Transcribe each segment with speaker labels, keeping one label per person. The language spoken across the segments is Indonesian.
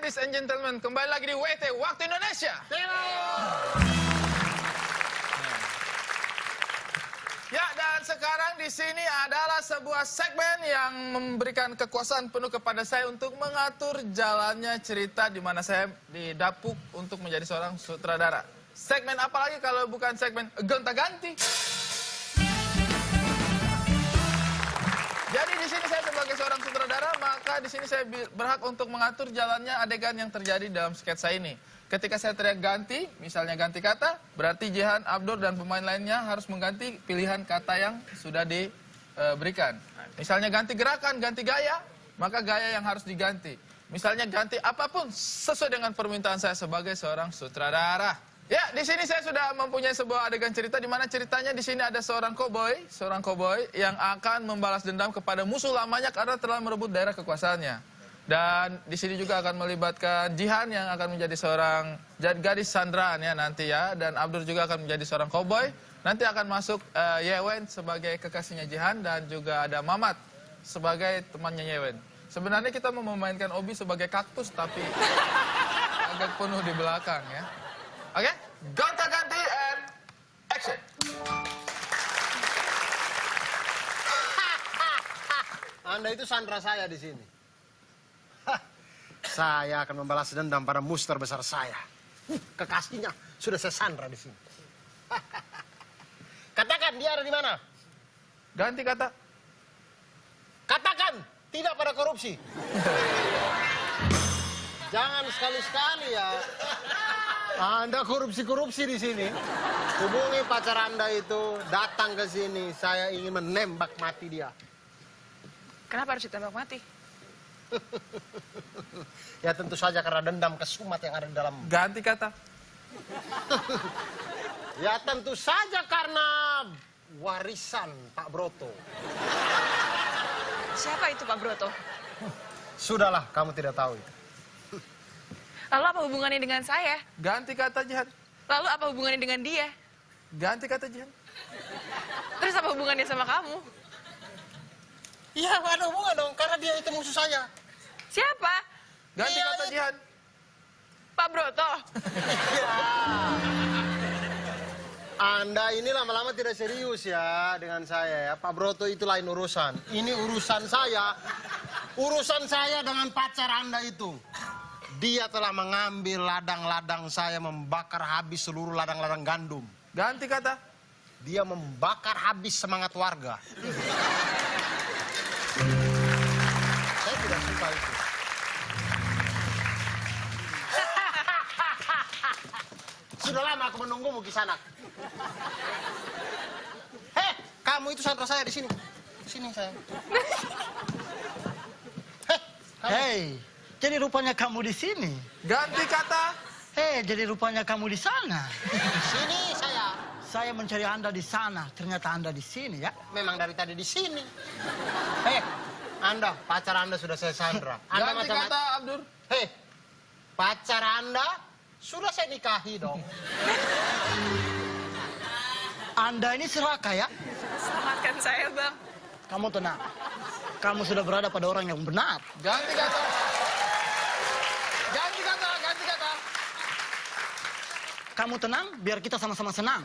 Speaker 1: ladies and gentlemen, kembali lagi di WT Waktu Indonesia. Ya, dan sekarang di sini adalah sebuah segmen yang memberikan kekuasaan penuh kepada saya untuk mengatur jalannya cerita di mana saya didapuk untuk menjadi seorang sutradara. Segmen apa lagi kalau bukan segmen gonta-ganti? Jadi di sini saya sebagai seorang sutradara, maka di sini saya berhak untuk mengatur jalannya adegan yang terjadi dalam sketsa ini. Ketika saya teriak ganti, misalnya ganti kata, berarti Jihan, Abdur, dan pemain lainnya harus mengganti pilihan kata yang sudah diberikan. Misalnya ganti gerakan, ganti gaya, maka gaya yang harus diganti. Misalnya ganti apapun sesuai dengan permintaan saya sebagai seorang sutradara. Ya, di sini saya sudah mempunyai sebuah adegan cerita di mana ceritanya di sini ada seorang koboi yang akan membalas dendam kepada musuh lamanya karena telah merebut daerah kekuasaannya. Dan di sini juga akan melibatkan Jihan yang akan menjadi seorang gadis sandraan ya nanti ya, dan Abdur juga akan menjadi seorang koboi. Nanti akan masuk Yewen sebagai kekasihnya Jihan dan juga ada Mamat sebagai temannya Yewen. Sebenarnya kita mau memainkan Obi sebagai kaktus tapi agak penuh di belakang ya. Oke, gonta-ganti and action.
Speaker 2: Anda itu sandra saya di sini. Saya akan membalas dendam pada musuh terbesar saya. Kekasihnya sudah saya sandra di sini. Katakan dia ada di mana?
Speaker 1: Ganti kata.
Speaker 2: Katakan tidak pada korupsi. Jangan sekali-sekali ya. Anda korupsi-korupsi di sini. Hubungi pacar Anda itu, datang ke sini. Saya ingin menembak mati dia.
Speaker 3: Kenapa harus ditembak mati?
Speaker 2: Ya tentu saja karena dendam kesumat yang ada di dalam.
Speaker 1: Ganti kata.
Speaker 2: Ya tentu saja karena warisan Pak Broto.
Speaker 3: Siapa itu Pak Broto?
Speaker 2: Sudahlah, kamu tidak tahu itu.
Speaker 3: Lalu apa hubungannya dengan saya?
Speaker 1: Ganti kata Jihan.
Speaker 3: Lalu apa hubungannya dengan dia?
Speaker 1: Ganti kata Jihan.
Speaker 3: Terus apa hubungannya sama kamu?
Speaker 2: Iya, ada hubungan dong, karena dia itu musuh saya.
Speaker 3: Siapa?
Speaker 1: Ganti
Speaker 2: Iya,
Speaker 1: kata Jihan.
Speaker 3: Pak Broto.
Speaker 2: Anda ini lama-lama tidak serius ya dengan saya ya. Pak Broto itu lain urusan. Ini urusan saya. Urusan saya dengan pacar Anda itu. Dia telah mengambil ladang-ladang saya, membakar habis seluruh ladang-ladang gandum.
Speaker 1: Ganti kata.
Speaker 2: Dia membakar habis semangat warga. Saya tidak suka itu. Sudah lama aku menunggumu, Kisanak. Hei, kamu itu sandra saya di sini. Sini saya.
Speaker 4: Hei, jadi rupanya kamu di sini.
Speaker 1: Ganti kata.
Speaker 4: Hei, jadi rupanya kamu di sana.
Speaker 2: Sini saya.
Speaker 4: Saya mencari Anda di sana, ternyata Anda di sini ya.
Speaker 2: Memang dari tadi di sini. Hei, Anda, pacar Anda sudah saya sandra. Anda
Speaker 1: Ganti kata Abdur.
Speaker 2: Hei, pacar Anda sudah saya nikahi dong.
Speaker 4: Anda ini serakah ya.
Speaker 3: Selamatkan saya, Bang.
Speaker 4: Kamu tenang. Kamu sudah berada pada orang yang benar.
Speaker 1: Ganti kata. Ganti kata, ganti kata.
Speaker 4: Kamu tenang, biar kita sama-sama senang.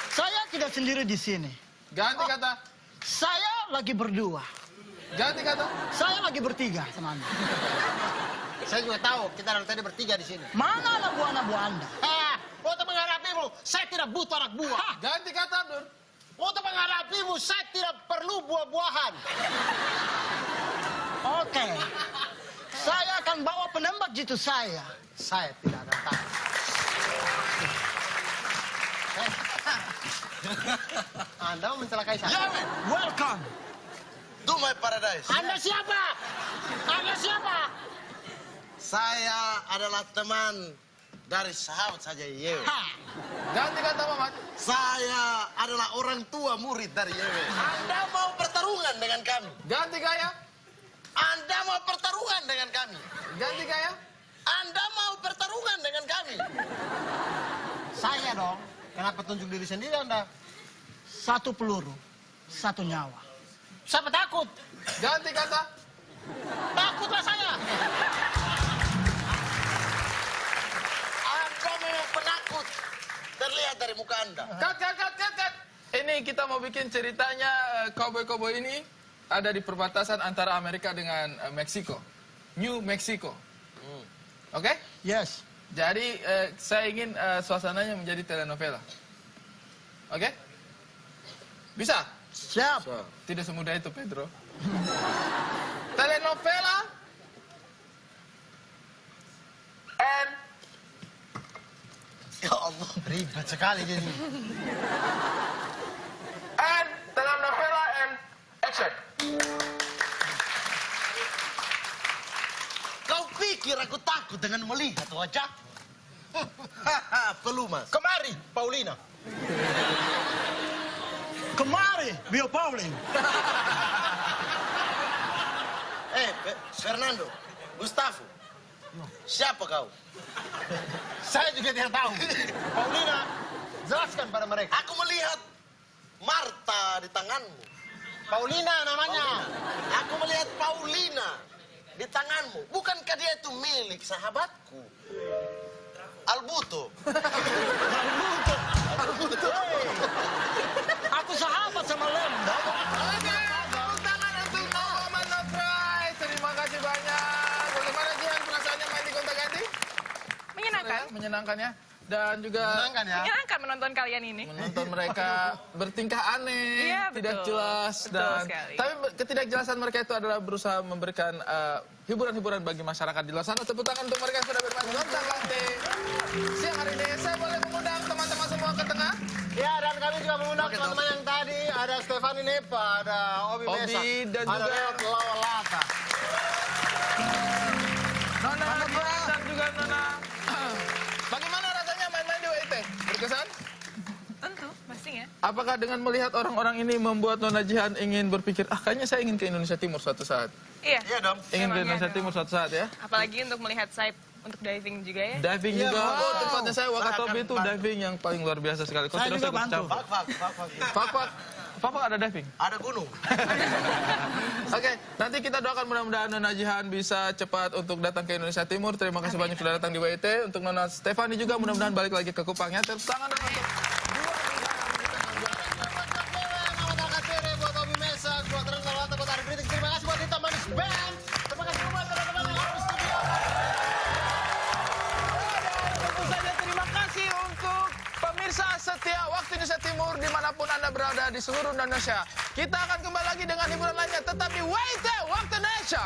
Speaker 4: Saya tidak sendiri di sini.
Speaker 1: Ganti kata.
Speaker 4: Saya lagi berdua.
Speaker 1: Ganti kata.
Speaker 4: Saya lagi bertiga sama Anda.
Speaker 2: Saya juga tahu, kita dari tadi bertiga di sini.
Speaker 4: Mana anak buah Anda?
Speaker 2: Untuk menghadapimu, saya tidak butuh anak buah.
Speaker 1: Ganti kata Abdur.
Speaker 2: Untuk menghadapimu, saya tidak perlu buah-buahan.
Speaker 4: Oke. Saya akan bawa penembak jitu saya.
Speaker 2: Saya tidak akan tahu. Anda mau mencelakai saya?
Speaker 5: Yewen,
Speaker 4: Welcome.
Speaker 5: to my paradise.
Speaker 2: Anda siapa? Anda siapa?
Speaker 5: Saya adalah teman dari sahabat saja Yewen.
Speaker 1: Ganti kata Mamat.
Speaker 5: Saya adalah orang tua murid dari Yewen. Anda mau pertarungan dengan kami?
Speaker 1: Ganti gaya.
Speaker 5: Anda mau pertarungan dengan kami?
Speaker 1: Ganti gaya.
Speaker 5: Anda mau pertarungan dengan kami?
Speaker 2: Saya dong. Kenapa tunjuk diri sendiri Anda?
Speaker 4: Satu peluru, satu nyawa.
Speaker 2: Siapa takut?
Speaker 1: Ganti kata.
Speaker 2: Takutlah saya.
Speaker 5: Anda memang penakut. Terlihat dari muka Anda.
Speaker 1: Cut. Ini kita mau bikin ceritanya cowboy-cowboy ini ada di perbatasan antara Amerika dengan Meksiko. New Mexico. Oke?
Speaker 2: Yes.
Speaker 1: Jadi saya ingin suasananya menjadi telenovela. Oke? Bisa?
Speaker 2: Siap.
Speaker 1: Tidak semudah itu, Pedro. Telenovela and
Speaker 5: Ya Allah.
Speaker 2: Ribet sekali jadi.
Speaker 1: telenovela and action.
Speaker 5: Kau pikir aku takut dengan melihat wajah? Perlu, Mas.
Speaker 2: Kemari, Paulina.
Speaker 4: Kemari, Bio Pauling.
Speaker 5: Fernando, Gustavo. Siapa kau?
Speaker 2: Saya juga tidak tahu. Paulina, jelaskan pada mereka.
Speaker 5: Aku melihat Marta di tanganmu.
Speaker 2: Paulina namanya.
Speaker 5: Aku melihat Paulina di tanganmu. Bukankah dia itu milik sahabatku? Albuto.
Speaker 4: Aku sahabat sama Lemba.
Speaker 1: Oke, tepuk tangan untuk Muhammad Nofrai. Terima kasih banyak. Bagaimana Jihan perasaannya main di gonta-ganti?
Speaker 3: Menyenangkan.
Speaker 1: Menyenangkan ya. Dan juga
Speaker 2: Menangkan ya.
Speaker 3: Menyenangkan menonton kalian ini.
Speaker 1: menonton mereka bertingkah aneh,
Speaker 3: Iya,
Speaker 1: tidak
Speaker 3: betul.
Speaker 1: jelas
Speaker 3: Betul sekali.
Speaker 1: tapi ketidakjelasan mereka itu adalah berusaha memberikan hiburan-hiburan bagi masyarakat di luar sana. Tepuk tangan untuk mereka yang sudah bermain gonta-ganti. Siang hari ini saya boleh mengundang teman-teman semua ke tengah.
Speaker 2: Ya, dan kami juga mengundang teman-teman yang tadi. Ada Stefani Nepa, ada Obi
Speaker 1: Obi,
Speaker 2: Mesa,
Speaker 1: dan
Speaker 2: ada
Speaker 1: juga-
Speaker 2: Lawalata.
Speaker 1: Nona dan juga Nona. Bagaimana rasanya main-main di WIT? Berkesan?
Speaker 3: Tentu, pastinya.
Speaker 1: Apakah dengan melihat orang-orang ini membuat Nona Jihan ingin berpikir, kayaknya saya ingin ke Indonesia Timur suatu saat.
Speaker 3: Iya.
Speaker 5: Iya dong.
Speaker 1: Ingin ke
Speaker 3: Memangnya
Speaker 1: Indonesia
Speaker 3: dong.
Speaker 1: Timur suatu saat ya.
Speaker 3: Apalagi untuk melihat Saib untuk diving juga ya.
Speaker 1: Diving
Speaker 2: Iya,
Speaker 1: juga.
Speaker 2: wow.
Speaker 1: Oh, tempatnya saya Wakatobi
Speaker 5: Saya
Speaker 1: itu
Speaker 5: akan
Speaker 1: diving yang paling luar biasa sekali. Kau
Speaker 4: Saya
Speaker 1: tidak
Speaker 4: juga
Speaker 1: usah
Speaker 4: bantu.
Speaker 1: Fak. Fak ada diving.
Speaker 5: Ada gunung.
Speaker 1: Oke, nanti kita doakan mudah-mudahan Nona Jihan bisa cepat untuk datang ke Indonesia Timur. Terima kasih banyak sudah datang di WIT. Untuk Nona Stefani juga mudah-mudahan balik lagi ke Kupangnya. Tepuk tangan dong untuk
Speaker 2: Buat Alcatere, buat Obi Mesa, buat Lawalata, buat Ari Kritik. Terima kasih buat Dita Manis Band. Terima kasih buat teman-teman yang ada di studio.
Speaker 1: tentu saja terima kasih untuk pemirsa setia Waktu Indonesia Timur dimanapun Anda berada di seluruh Indonesia. Kita akan kembali lagi dengan hiburan lainnya. Tetap di WIT Waktu Indonesia.